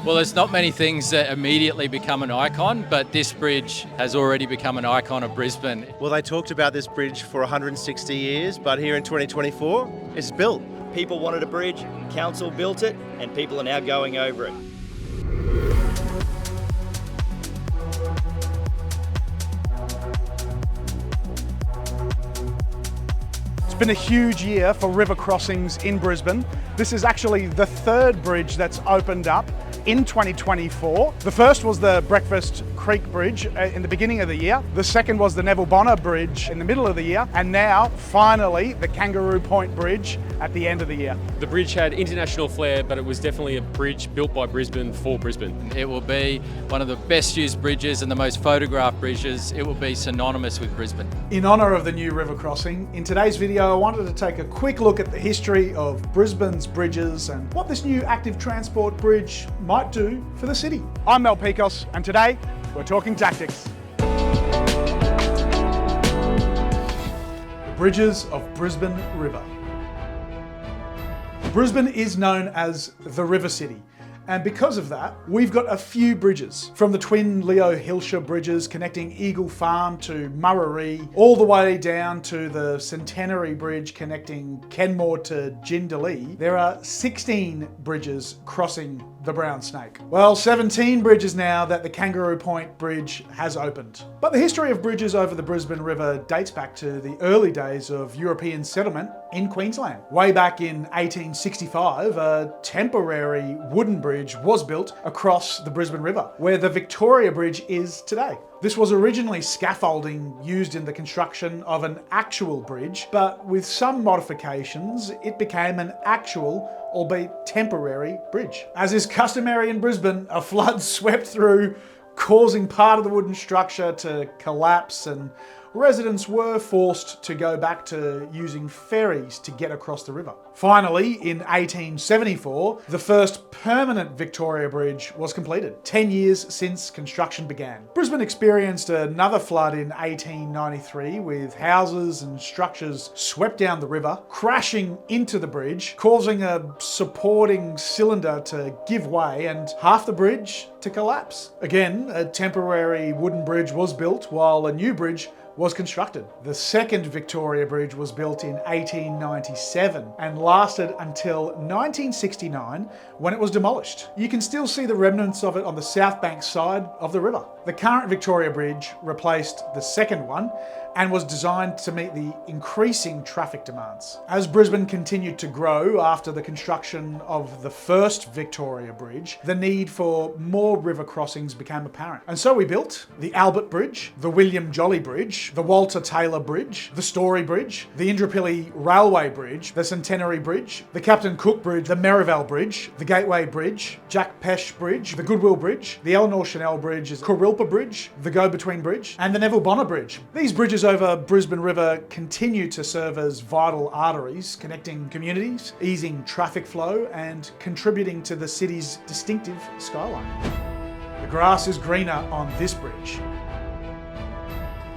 Well, there's not many things that immediately become an icon, but this bridge has already become an icon of Brisbane. Well, they talked about this bridge for 160 years, but here in 2024, it's built. People wanted a bridge, council built it, and people are now going over it. It's been a huge year for river crossings in Brisbane. This is actually the third bridge that's opened up in 2024. The first was the Breakfast Creek Bridge in the beginning of the year. The second was the Neville Bonner Bridge in the middle of the year. And now, finally, the Kangaroo Point Bridge at the end of the year. The bridge had international flair, but it was definitely a bridge built by Brisbane for Brisbane. It will be one of the best used bridges and the most photographed bridges. It will be synonymous with Brisbane. In honour of the new river crossing, in today's video, I wanted to take a quick look at the history of Brisbane's bridges and what this new active transport bridge might do for the city. I'm Mel Pikos, and today we're talking tactics. The bridges of Brisbane River. Brisbane is known as the River City. And because of that, we've got a few bridges. From the twin Leo Hilshire bridges connecting Eagle Farm to Murarrie, all the way down to the Centenary Bridge connecting Kenmore to Jindalee, there are 16 bridges crossing the Brown Snake. Well, 17 bridges now that the Kangaroo Point Bridge has opened. But the history of bridges over the Brisbane River dates back to the early days of European settlement in Queensland. Way back in 1865, a temporary wooden bridge was built across the Brisbane River, where the Victoria Bridge is today. This was originally scaffolding used in the construction of an actual bridge, but with some modifications, it became an actual, albeit temporary, bridge. As is customary in Brisbane, a flood swept through, causing part of the wooden structure to collapse, and residents were forced to go back to using ferries to get across the river. Finally, in 1874, the first permanent Victoria Bridge was completed, 10 years since construction began. Brisbane experienced another flood in 1893 with houses and structures swept down the river, crashing into the bridge, causing a supporting cylinder to give way and half the bridge to collapse. Again, a temporary wooden bridge was built while a new bridge was constructed. The second Victoria Bridge was built in 1897 and lasted until 1969 when it was demolished. You can still see the remnants of it on the South Bank side of the river. The current Victoria Bridge replaced the second one and was designed to meet the increasing traffic demands. As Brisbane continued to grow after the construction of the first Victoria Bridge, the need for more river crossings became apparent. And so we built the Albert Bridge, the William Jolly Bridge, the Walter Taylor Bridge, the Story Bridge, the Indooroopilly Railway Bridge, the Centenary Bridge, the Captain Cook Bridge, the Merivale Bridge, the Gateway Bridge, Jack Pesh Bridge, the Goodwill Bridge, the Eleanor Chanel Bridge, the Kurilpa Bridge, the Go-Between Bridge, and the Neville Bonner Bridge. These bridges over Brisbane River continue to serve as vital arteries, connecting communities, easing traffic flow, and contributing to the city's distinctive skyline. The grass is greener on this bridge.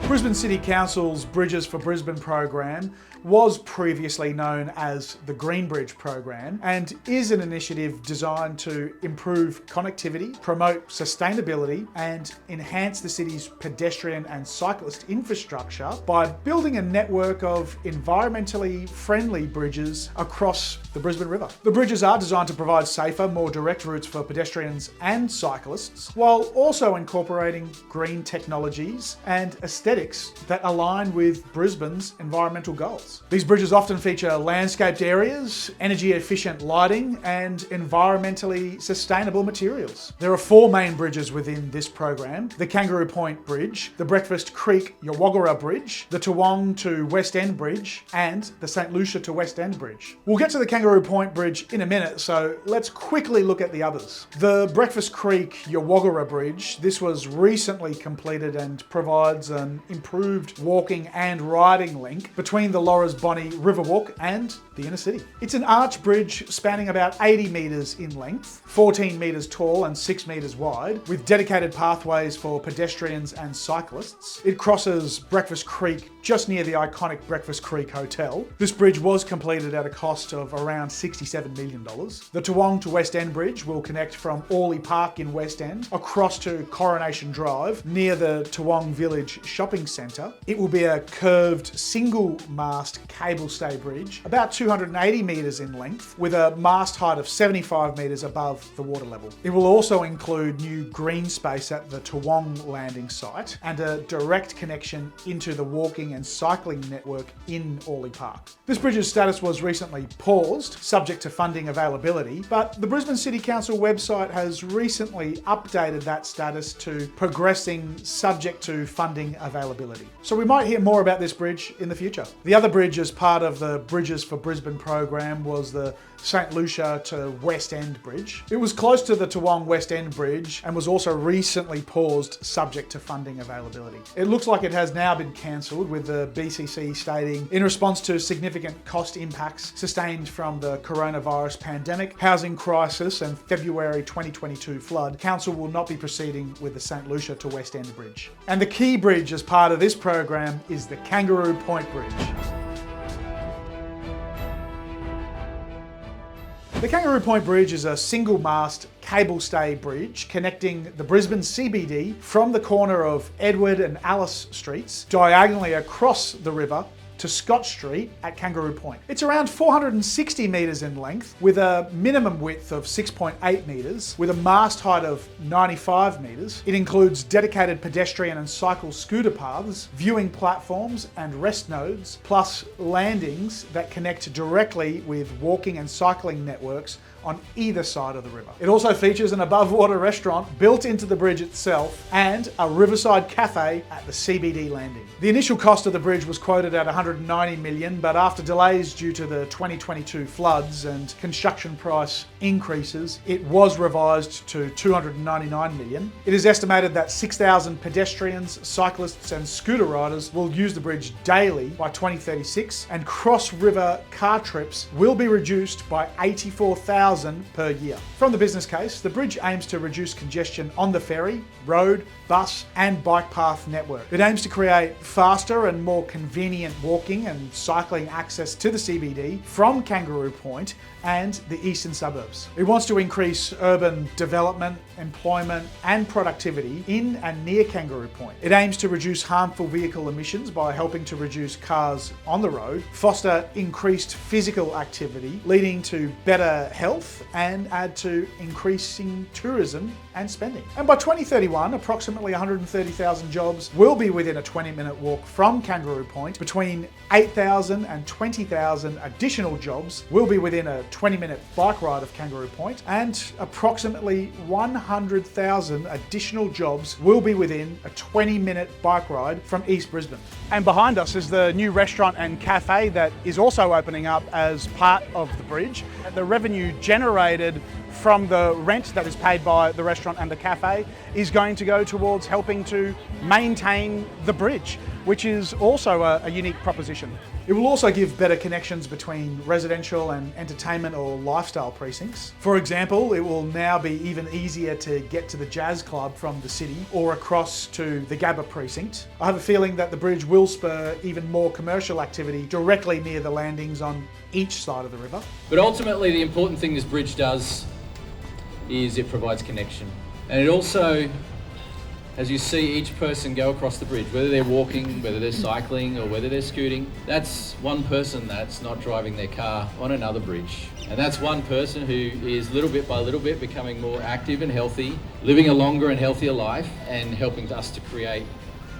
Brisbane City Council's Bridges for Brisbane program was previously known as the Green Bridge program and is an initiative designed to improve connectivity, promote sustainability, and enhance the city's pedestrian and cyclist infrastructure by building a network of environmentally friendly bridges across the Brisbane River. The bridges are designed to provide safer, more direct routes for pedestrians and cyclists, while also incorporating green technologies and aesthetics that align with Brisbane's environmental goals. These bridges often feature landscaped areas, energy-efficient lighting, and environmentally sustainable materials. There are 4 main bridges within this program: the Kangaroo Point Bridge, the Breakfast Creek Yawagara Bridge, the Toowong to West End Bridge, and the St Lucia to West End Bridge. We'll get to the Kangaroo Point Bridge in a minute, so let's quickly look at the others. The Breakfast Creek Yawagara Bridge, this was recently completed and provides an an improved walking and riding link between the Laura's Bonnie Riverwalk and the inner city. It's an arch bridge spanning about 80 metres in length, 14 metres tall and 6 metres wide, with dedicated pathways for pedestrians and cyclists. It crosses Breakfast Creek just near the iconic Breakfast Creek Hotel. This bridge was completed at a cost of around $67 million. The Toowong to West End Bridge will connect from Orley Park in West End across to Coronation Drive near the Toowong Village Shopping Centre. It will be a curved single-mast cable stay bridge, about 280 metres in length, with a mast height of 75 metres above the water level. It will also include new green space at the Toowong landing site and a direct connection into the walking and cycling network in Orley Park. This bridge's status was recently paused, subject to funding availability, but the Brisbane City Council website has recently updated that status to progressing subject to funding availability. So we might hear more about this bridge in the future. The other bridge as part of the Bridges for Brisbane program was the St Lucia to West End Bridge. It was close to the Toowong West End Bridge and was also recently paused subject to funding availability. It looks like it has now been cancelled, with the BCC stating, in response to significant cost impacts sustained from the coronavirus pandemic, housing crisis and February 2022 flood, Council will not be proceeding with the St Lucia to West End Bridge. And the key bridge as part of this program is the Kangaroo Point Bridge. The Kangaroo Point Bridge is a single-mast cable stay bridge connecting the Brisbane CBD from the corner of Edward and Alice Streets diagonally across the river to Scott Street at Kangaroo Point. It's around 460 metres in length, with a minimum width of 6.8 metres, with a mast height of 95 metres. It includes dedicated pedestrian and cycle scooter paths, viewing platforms and rest nodes, plus landings that connect directly with walking and cycling networks on either side of the river. It also features an above-water restaurant built into the bridge itself and a riverside cafe at the CBD landing. The initial cost of the bridge was quoted at $190 million, but after delays due to the 2022 floods and construction price increases, it was revised to $299 million. It is estimated that 6,000 pedestrians, cyclists and scooter riders will use the bridge daily by 2036, and cross-river car trips will be reduced by 84,000 per year. From the business case, the bridge aims to reduce congestion on the ferry, road, bus and bike path network. It aims to create faster and more convenient walking and cycling access to the CBD from Kangaroo Point and the eastern suburbs. It wants to increase urban development, employment and productivity in and near Kangaroo Point. It aims to reduce harmful vehicle emissions by helping to reduce cars on the road, foster increased physical activity leading to better health and add to increasing tourism and spending. And by 2031, approximately 130,000 jobs will be within a 20-minute walk from Kangaroo Point. Between 8,000 and 20,000 additional jobs will be within a 20-minute bike ride of Kangaroo Point, and approximately 100,000 additional jobs will be within a 20-minute bike ride from East Brisbane. And behind us is the new restaurant and cafe that is also opening up as part of the bridge. The revenue generated from the rent that is paid by the restaurant and the cafe is going to go towards helping to maintain the bridge, which is also a unique proposition. It will also give better connections between residential and entertainment or lifestyle precincts. For example, it will now be even easier to get to the jazz club from the city or across to the Gabba precinct. I have a feeling that the bridge will spur even more commercial activity directly near the landings on each side of the river. But ultimately, the important thing this bridge does is it provides connection. And it also, as you see each person go across the bridge, whether they're walking, whether they're cycling or whether they're scooting, that's one person that's not driving their car on another bridge. And that's one person who is little bit by little bit becoming more active and healthy, living a longer and healthier life and helping us to create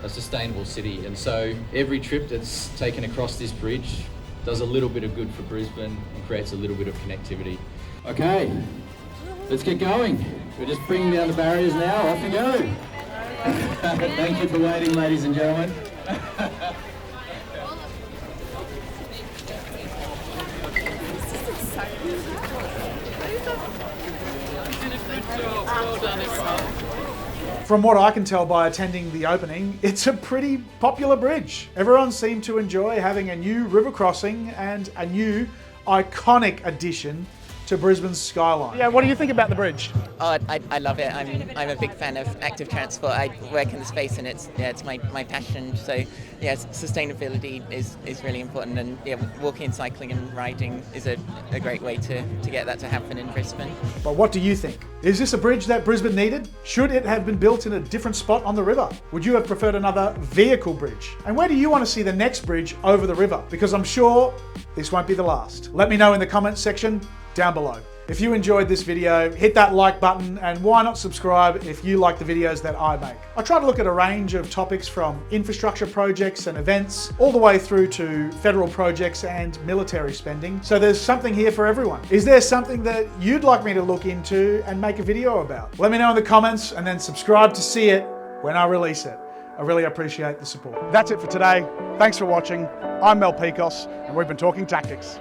a sustainable city. And so every trip that's taken across this bridge does a little bit of good for Brisbane and creates a little bit of connectivity. Okay, let's get going. We're just bringing down the barriers now, off we go. Thank you for waiting, ladies and gentlemen. From what I can tell by attending the opening, it's a pretty popular bridge. Everyone seemed to enjoy having a new river crossing and a new iconic addition to Brisbane's Skyline. Yeah, what do you think about the bridge? Oh, I love it. I'm a big fan of active transport. I work in the space and it's my passion. So yeah, sustainability is really important, and yeah, walking and cycling and riding is a great way to get that to happen in Brisbane. But what do you think? Is this a bridge that Brisbane needed? Should it have been built in a different spot on the river? Would you have preferred another vehicle bridge? And where do you want to see the next bridge over the river? Because I'm sure this won't be the last. Let me know in the comments section down below. If you enjoyed this video, hit that like button, and why not subscribe if you like the videos that I make. I try to look at a range of topics from infrastructure projects and events, all the way through to federal projects and military spending. So there's something here for everyone. Is there something that you'd like me to look into and make a video about? Let me know in the comments, and then subscribe to see it when I release it. I really appreciate the support. That's it for today. Thanks for watching. I'm Pikos, and we've been talking tactics.